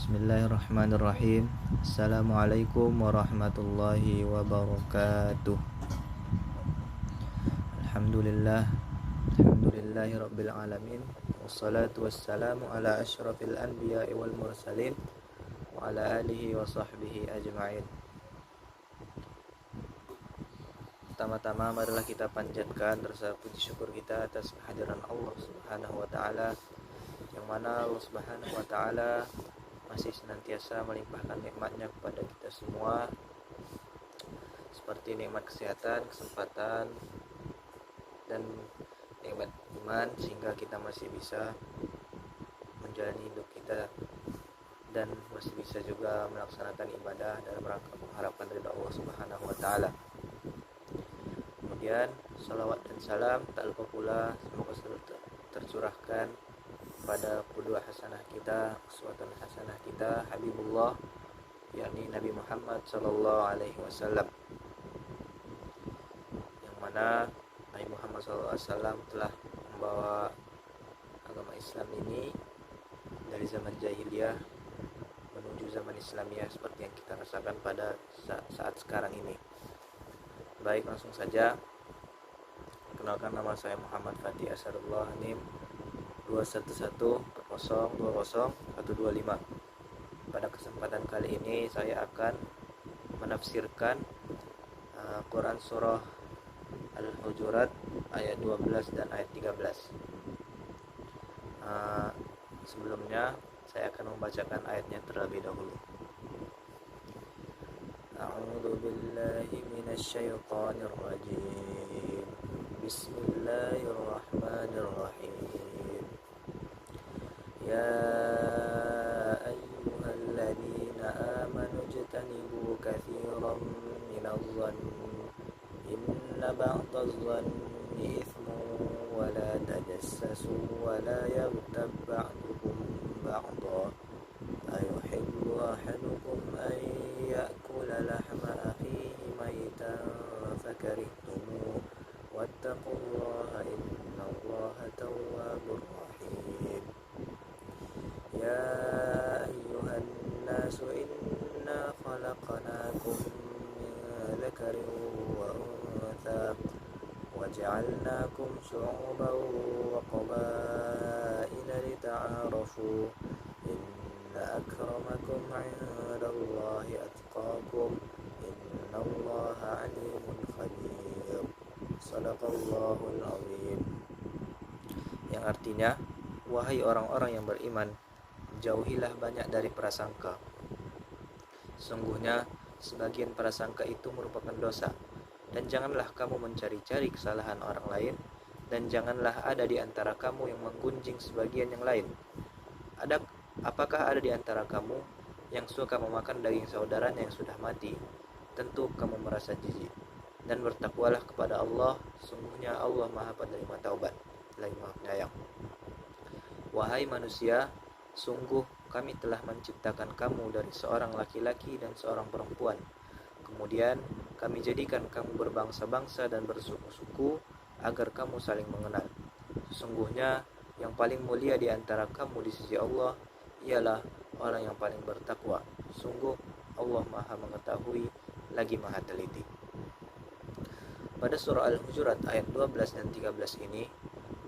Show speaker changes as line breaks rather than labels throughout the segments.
Bismillahirrahmanirrahim. Assalamualaikum warahmatullahi wabarakatuh. Alhamdulillah. Alhamdulillahi rabbil alamin. Wassalatu wassalamu ala asyrafil anbiya'i wal mursalin wa ala alihi wa sahbihi ajma'in. Pertama-tama marilah kita panjatkan rasa puji syukur kita atas kehadiran Allah Subhanahu wa taala, yang mana Allah Subhanahu wa taala masih senantiasa melimpahkan nikmatnya kepada kita semua, seperti nikmat kesehatan, kesempatan, dan nikmat iman, sehingga kita masih bisa menjalani hidup kita dan masih bisa juga melaksanakan ibadah dalam rangka mengharapkan ridha Allah Subhanahu wa taala. Kemudian salawat dan salam tak lupa pula semoga selalu tercurahkan pada qudwah hasanah kita, uswatun hasanah kita, Habibullah, yakni Nabi Muhammad sallallahu alaihi wasallam, yang mana Nabi Muhammad sallallahu alaihi wasallam telah membawa agama Islam ini dari zaman jahiliyah menuju zaman Islamiyah seperti yang kita rasakan pada saat sekarang ini. Baik, langsung saja. Perkenalkan, nama saya Muhammad Fatih Asarullah NIM 2114020 125. Pada kesempatan kali ini saya akan menafsirkan Quran surah Al-Hujurat ayat 12 dan ayat 13. Sebelumnya saya akan membacakan ayatnya terlebih dahulu. A'udzu billahi minasy syaithanir rajim. Bismillahirrahmanirrahim. Ya ayyuhalladzina amanu ijtanibu katsiran minadh-dhanni inna ba'dadh-dhanni ithmun wa la tajassasu wa la yaghtab ba'dukum ba'dhan ayuhibbu ahadukum an ya'kula lahma akhihi maytan fakarihtumuh wattaqullaha innallaha tawwabur rahim. Ya ayyuhan nasu inna khalaqnakum min dzakarin wa untha waja'alnakum syu'uban wa qabaila lita'arafu inna akramakum 'indallahi atqakum innallaha 'alimun khabir. Shadaqallahul azim. Yang artinya, wahai orang-orang yang beriman, jauhilah banyak dari prasangka. Sungguhnya sebagian prasangka itu merupakan dosa, dan janganlah kamu mencari-cari kesalahan orang lain, dan janganlah ada di antara kamu yang menggunjing sebagian yang lain. Apakah ada di antara kamu yang suka memakan daging saudaranya yang sudah mati? Tentu kamu merasa jijik. Dan bertakwalah kepada Allah, sungguhnya Allah Maha Penerima Taubat, lagi Maha Penyayang. Wahai manusia, sungguh kami telah menciptakan kamu dari seorang laki-laki dan seorang perempuan. Kemudian kami jadikan kamu berbangsa-bangsa dan bersuku-suku agar kamu saling mengenal. Sesungguhnya yang paling mulia di antara kamu di sisi Allah ialah orang yang paling bertakwa. Sungguh Allah Maha mengetahui lagi Maha teliti. Pada surah Al-Hujurat ayat 12 dan 13 ini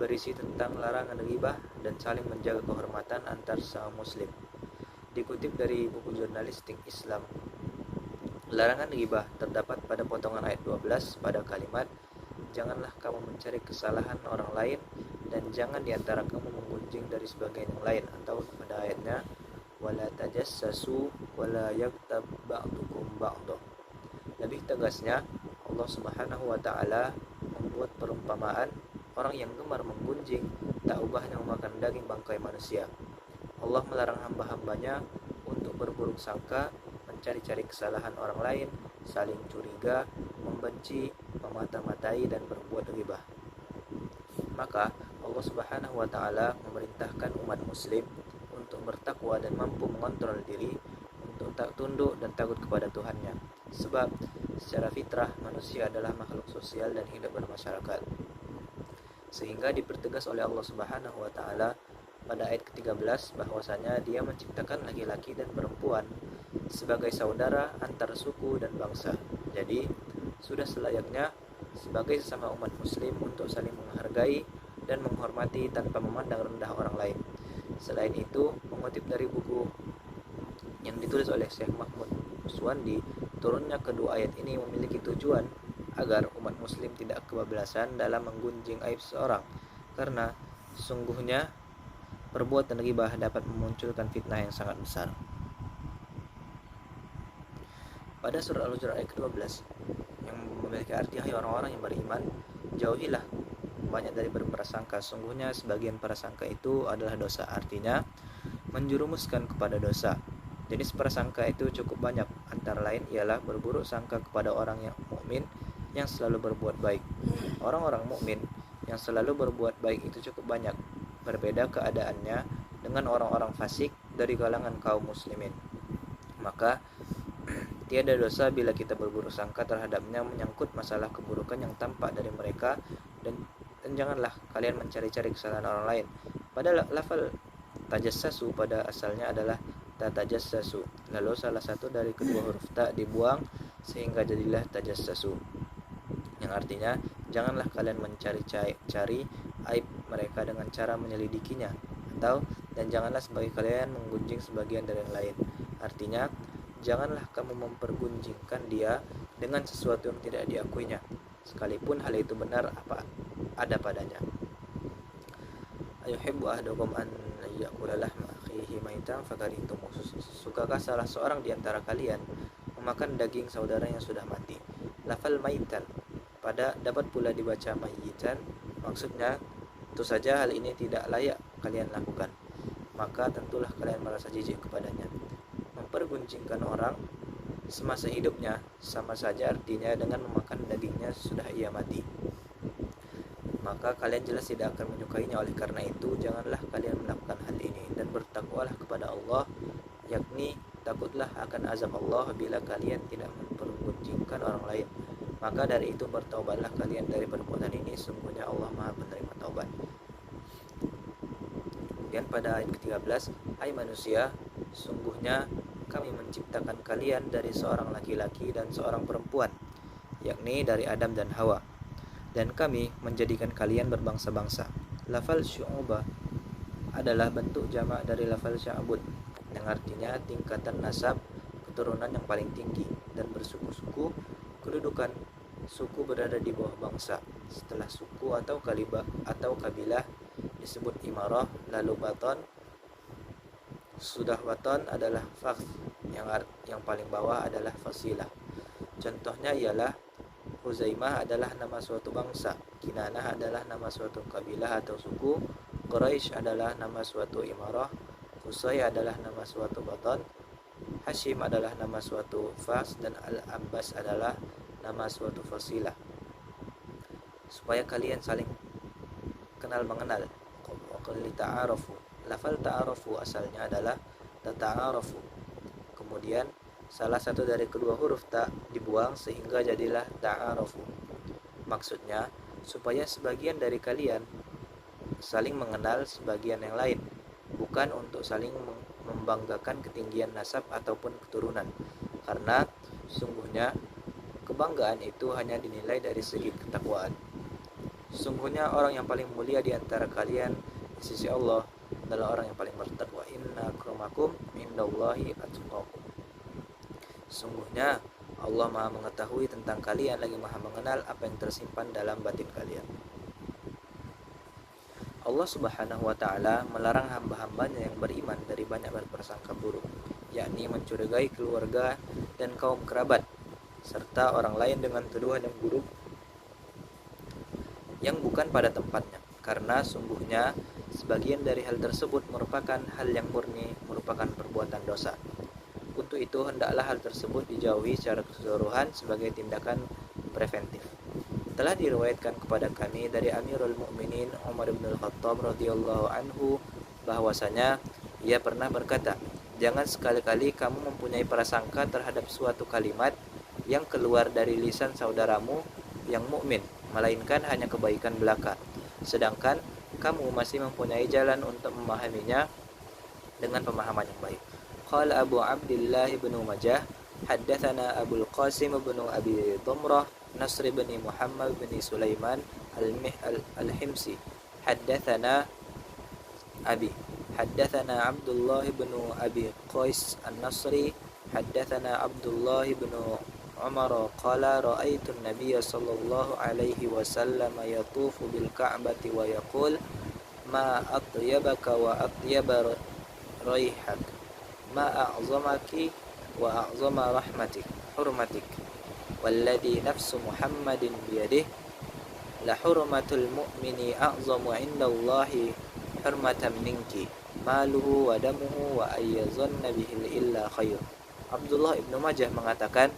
berisi tentang larangan ghibah dan saling menjaga kehormatan antar sesama muslim. Dikutip dari buku jurnalistik Islam, larangan ghibah terdapat pada potongan ayat 12 pada kalimat, janganlah kamu mencari kesalahan orang lain dan jangan diantara kamu menggunjing dari sebagian yang lain, atau pada ayatnya wala tajassasu wala yaghtab ba'dukum ba'dha. Lebih tegasnya, Allah Subhanahu wa taala membuat perumpamaan orang yang gemar menggunjing tak ubahnya memakan daging bangkai manusia. Allah melarang hamba-hambanya untuk berburuk sangka, mencari-cari kesalahan orang lain, saling curiga, membenci, memata-matai, dan berbuat ghibah. Maka Allah Subhanahu wa taala memerintahkan umat muslim untuk bertakwa dan mampu mengontrol diri untuk tak tunduk dan takut kepada Tuhannya. Sebab secara fitrah manusia adalah makhluk sosial dan hidup bermasyarakat. Sehingga dipertegas oleh Allah Subhanahu wa taala pada ayat ke-13 bahwasanya Dia menciptakan laki-laki dan perempuan sebagai saudara antar suku dan bangsa. Jadi sudah selayaknya sebagai sesama umat muslim untuk saling menghargai dan menghormati tanpa memandang rendah orang lain. Selain itu, mengutip dari buku yang ditulis oleh Syekh Mahmud Uswandi, turunnya kedua ayat ini memiliki tujuan agar umat muslim tidak kebablasan dalam menggunjing aib seorang, karena sungguhnya perbuatan ghibah dapat memunculkan fitnah yang sangat besar. Pada surah Al-Hujurat ayat ke-12 yang memiliki arti, hai orang-orang yang beriman, jauhilah banyak dari berprasangka, sungguhnya sebagian prasangka itu adalah dosa. Artinya menjerumuskan kepada dosa. Jenis prasangka itu cukup banyak, antara lain ialah berburuk sangka kepada orang yang mukmin yang selalu berbuat baik. Orang-orang mukmin yang selalu berbuat baik itu cukup banyak. Berbeda keadaannya dengan orang-orang fasik dari kalangan kaum muslimin. Maka tiada dosa bila kita berburuk sangka terhadapnya menyangkut masalah keburukan yang tampak dari mereka, dan janganlah kalian mencari-cari kesalahan orang lain. Pada lafal tajassasu pada asalnya adalah tatajassasu, lalu salah satu dari kedua huruf ta dibuang sehingga jadilah tajassasu, yang artinya janganlah kalian mencari-cari aib mereka dengan cara menyelidikinya, atau dan janganlah sebagai kalian menggunjing sebagian dari yang lain. Artinya janganlah kamu mempergunjingkan dia dengan sesuatu yang tidak diakuinya, sekalipun hal itu benar apa ada padanya. Ayuhibbu ahadukum an ya'kula lahma akhihi maitan fakarihtumuh. Sukakah salah seorang di antara kalian memakan daging saudara yang sudah mati? Lafal maitan pada dapat pula dibaca mayitan, maksudnya tentu saja hal ini tidak layak kalian lakukan, maka tentulah kalian merasa jijik kepadanya. Mempergunjingkan orang semasa hidupnya sama saja artinya dengan memakan dagingnya sesudah ia mati, maka kalian jelas tidak akan menyukainya. Oleh karena itu janganlah kalian melakukan hal ini, dan bertakwalah kepada Allah, yakni takutlah akan azab Allah bila kalian tidak mempergunjingkan orang lain. Maka dari itu bertaubatlah kalian dari perbuatan ini, sungguhnya Allah Maha penerima taubat. Kemudian pada ayat ke-13, hai manusia, sungguhnya kami menciptakan kalian dari seorang laki-laki dan seorang perempuan, yakni dari Adam dan Hawa, dan kami menjadikan kalian berbangsa-bangsa. Lafal syu'ubah adalah bentuk jamak dari lafal sya'bud, yang artinya tingkatan nasab keturunan yang paling tinggi, dan bersuku-suku kedudukan suku berada di bawah bangsa. Setelah suku atau kabilah disebut imarah, lalu baton, sudah baton adalah fakh, yang paling bawah adalah fasilah. Contohnya ialah Huzaimah adalah nama suatu bangsa, Kinanah adalah nama suatu kabilah atau suku, Quraisy adalah nama suatu imarah, Qusay adalah nama suatu baton, Hashim adalah nama suatu fas, dan Al-Abbas adalah nama suatu fasilah. Supaya kalian saling kenal mengenal. Ta'arafu. Lafal ta'arafu asalnya adalah tata'arafu. Kemudian salah satu dari kedua huruf ta dibuang sehingga jadilah ta'arafu. Maksudnya supaya sebagian dari kalian saling mengenal sebagian yang lain, bukan untuk saling membanggakan ketinggian nasab ataupun keturunan, karena sungguhnya kebanggaan itu hanya dinilai dari segi ketakwaan. Sungguhnya orang yang paling mulia di antara kalian di sisi Allah adalah orang yang paling bertakwa. Inna akramakum indallahi atqakum. Sungguhnya Allah Maha mengetahui tentang kalian, lagi Maha mengenal apa yang tersimpan dalam batin kalian. Allah Subhanahu wa ta'ala melarang hamba-hambanya yang beriman dari banyak berprasangka buruk, yakni mencurigai keluarga dan kaum kerabat serta orang lain dengan tuduhan yang buruk yang bukan pada tempatnya, karena sungguhnya sebagian dari hal tersebut merupakan hal yang murni, merupakan perbuatan dosa. Untuk itu hendaklah hal tersebut dijauhi secara keseluruhan sebagai tindakan preventif. Telah diriwayatkan kepada kami dari Amirul Mukminin Umar bin Al-Khattab radhiyallahu anhu bahwasanya ia pernah berkata, jangan sekali-kali kamu mempunyai prasangka terhadap suatu kalimat yang keluar dari lisan saudaramu yang mukmin, melainkan hanya kebaikan belaka. Sedangkan kamu masih mempunyai jalan untuk memahaminya dengan pemahaman yang baik. Qala Abu Abdullah ibn Majah, haddatsana Abul Qasim ibn Abi Dhamrah, Nasr ibn Muhammad bin Sulaiman al-Himsi, haddatsana Abi, haddatsana Abdullah ibn Abi Qais an-Nasri, haddatsana Abdullah ibn Umar qala ra'aitu an-nabiy sallallahu alaihi wasallam yatufu bil Ka'bati wa yaqul ma atyabaka wa atyaba raihak ma a'zamaki wa a'zama rahmatik hurmatik walladhi nafsu Muhammadin biyadihi la hurmatul mu'mini a'zamu 'indallahi hurmatan minki maluhu wa damuhu wa ayyazanna bihi illa khair. Abdullah ibnu Majah mengatakan,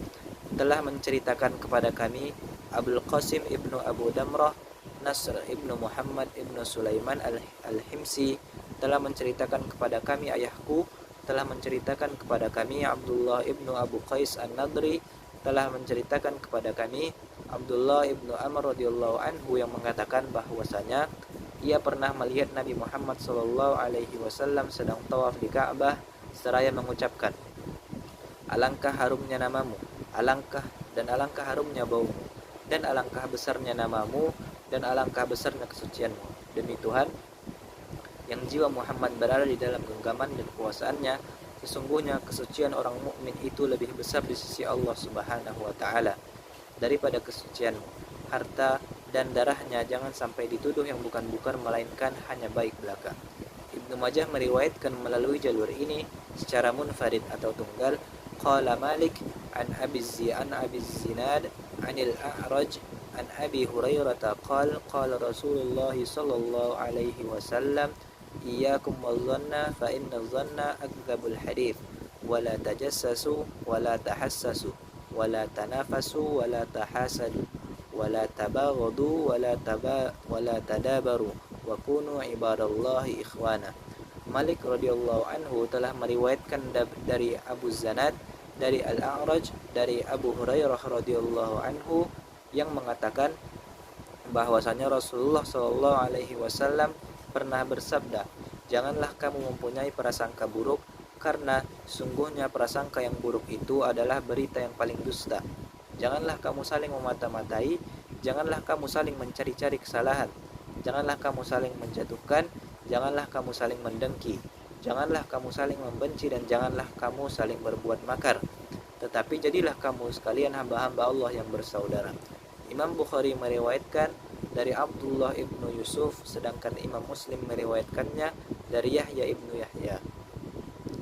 telah menceritakan kepada kami Abul Qasim ibnu Abu Damrah, Nasr ibnu Muhammad ibnu Sulaiman al-Himsi telah menceritakan kepada kami ayahku, telah menceritakan kepada kami Abdullah ibnu Abu Qais an-Nadri, telah menceritakan kepada kami Abdullah ibnu Amr radhiyallahu anhu yang mengatakan bahwasanya ia pernah melihat Nabi Muhammad sallallahu alaihi wasallam sedang tawaf di Ka'bah seraya mengucapkan, alangkah harumnya namamu, alangkah harumnya baumu, dan alangkah besarnya namamu, dan alangkah besarnya kesucianmu. Demi Tuhan yang jiwa Muhammad berada di dalam genggaman dan kuasaannya, sesungguhnya kesucian orang mukmin itu lebih besar di sisi Allah Subhanahu wa taala daripada kesucianmu. Harta dan darahnya jangan sampai dituduh yang bukan-bukan, melainkan hanya baik belaka. Ibnu Majah meriwayatkan melalui jalur ini secara munfarid atau tunggal. Qala Malik an Abi Zinad anil A'raj an Abi Hurairah qala qala Rasulullah sallallahu alaihi wasallam iyyakum wadh-dhanna fa inna adh-dhanna akdzabul hadits wa la tajassasu wa la tahassasu wa la tanafasu wa la tahasadu wa la tabaghadu wa la tadabaru wa kunu ibadallahi ikhwana. Malik radhiyallahu anhu telah meriwayatkan dari Abu Zanad, dari Al-A'raj, dari Abu Hurairah radhiyallahu anhu yang mengatakan bahwasanya Rasulullah sallallahu alaihi wasallam pernah bersabda, janganlah kamu mempunyai prasangka buruk, karena sungguhnya prasangka yang buruk itu adalah berita yang paling dusta. Janganlah kamu saling memata-matai, janganlah kamu saling mencari-cari kesalahan, janganlah kamu saling menjatuhkan, janganlah kamu saling mendengki, janganlah kamu saling membenci, dan janganlah kamu saling berbuat makar. Tetapi jadilah kamu sekalian hamba-hamba Allah yang bersaudara. Imam Bukhari meriwayatkan dari Abdullah ibnu Yusuf, sedangkan Imam Muslim meriwayatkannya dari Yahya ibnu Yahya.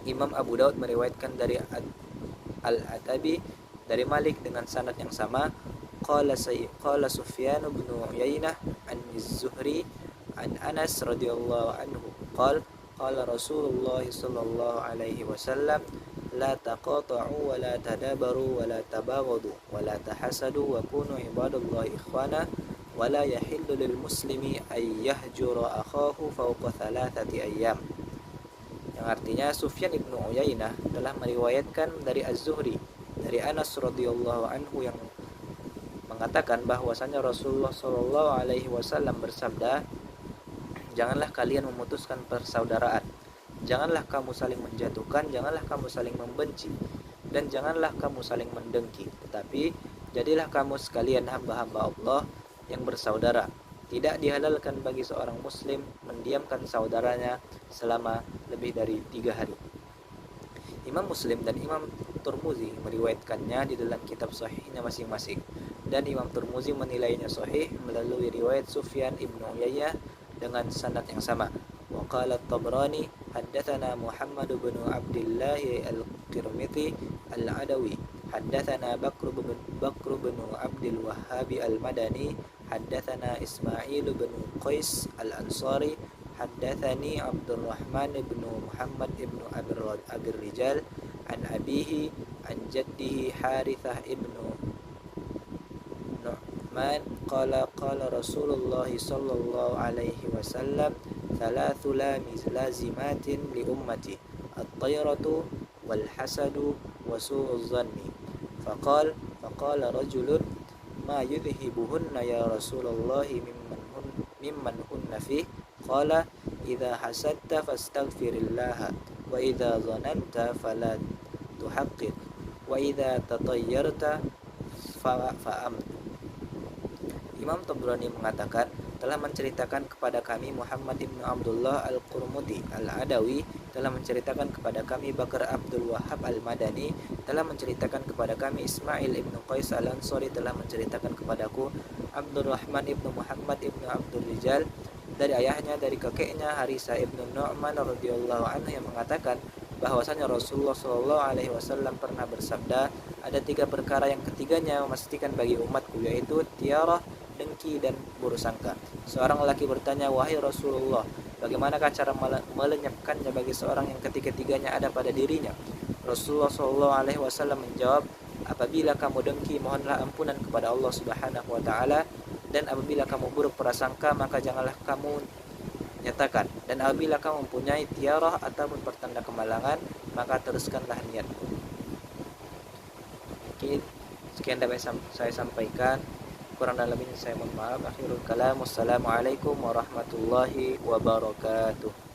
Imam Abu Daud meriwayatkan dari Al-Atabi dari Malik dengan sanad yang sama. Qala Sufyan bin Uyainah an Az-Zuhri an Anas radhiyallahu anhu qala Rasulullah sallallahu alaihi wasallam la taqata'u wa la tadabaru wa la tabaghadu wa la tahasadu wa kunu ibadallahi ikhwana wa la yahillu lil muslimi ay yahjura akhahu fawqa thalathati ayyam. Yang artinya Sufyan ibnu Uyainah telah meriwayatkan dari Az-Zuhri dari Anas radhiyallahu anhu yang mengatakan bahwasanya Rasulullah sallallahu alaihi wasallam bersabda, janganlah kalian memutuskan persaudaraan, janganlah kamu saling menjatuhkan, janganlah kamu saling membenci, dan janganlah kamu saling mendengki, tetapi jadilah kamu sekalian hamba-hamba Allah yang bersaudara. Tidak dihalalkan bagi seorang muslim mendiamkan saudaranya selama lebih dari 3 hari. Imam Muslim dan Imam Turmuzi meriwayatkannya di dalam kitab sahihnya masing-masing, dan Imam Turmuzi menilainya sahih melalui riwayat Sufyan ibnu Uyainah dengan sanad yang sama. Wa qala At-Tabrani haddatsana Muhammad bin Abdullah al-Qirmiti al-Adawi haddatsana Bakr bin Abdul Wahhab al-Madani haddatsana Ismail bin Qais al-Ansari haddatsani Abdurrahman bin Muhammad ibn Abi Rijal an abihi an jaddihi Harithah ibn Nu'man qala Rasulullah sallallahu alaihi wasallam thalathu lazimatin li ummati at-tayratu wal hasadu wa su'uz zanni faqala rajulun ma yudhibuhunna ya Rasulullah mimman hunna fi Qala idza hasadta fastaghfirillah wa idza dhananta fala tuhaqqir wa idza tatayyarta fa'am. Imam Tabrani mengatakan, telah menceritakan kepada kami Muhammad ibnu Abdullah al-Qurmudi al-Adawi, telah menceritakan kepada kami Bakar Abdul Wahhab al-Madani, telah menceritakan kepada kami Ismail ibnu Qais al-Ansari, telah menceritakan kepadaku Abdurrahman ibnu Muhammad ibnu Abdul Rijal dari ayahnya, dari kakeknya Harisa ibnu Nu'man radhiyallahu anhu, yang mengatakan bahwasanya Rasulullah Shallallahu alaihi wasallam pernah bersabda, ada 3 perkara yang ketiganya memastikan bagi umatku, yaitu tiarah, dengki, dan buruk sangka. Seorang lelaki bertanya, wahai Rasulullah, bagaimanakah cara melenyapkannya bagi seorang yang ketiga-tiganya ada pada dirinya? Rasulullah Shallallahu alaihi wasallam menjawab, apabila kamu dengki, mohonlah ampunan kepada Allah Subhanahu wa taala, dan apabila kamu buruk prasangka, maka janganlah kamu nyatakan, dan apabila kamu mempunyai tiarah ataupun pertanda kemalangan, maka teruskanlah niatmu. Oke, sekian dapat saya sampaikan. Kurang dan lebihnya saya mohon maaf. Akhirul kalam, wassalamualaikum warahmatullahi wabarakatuh.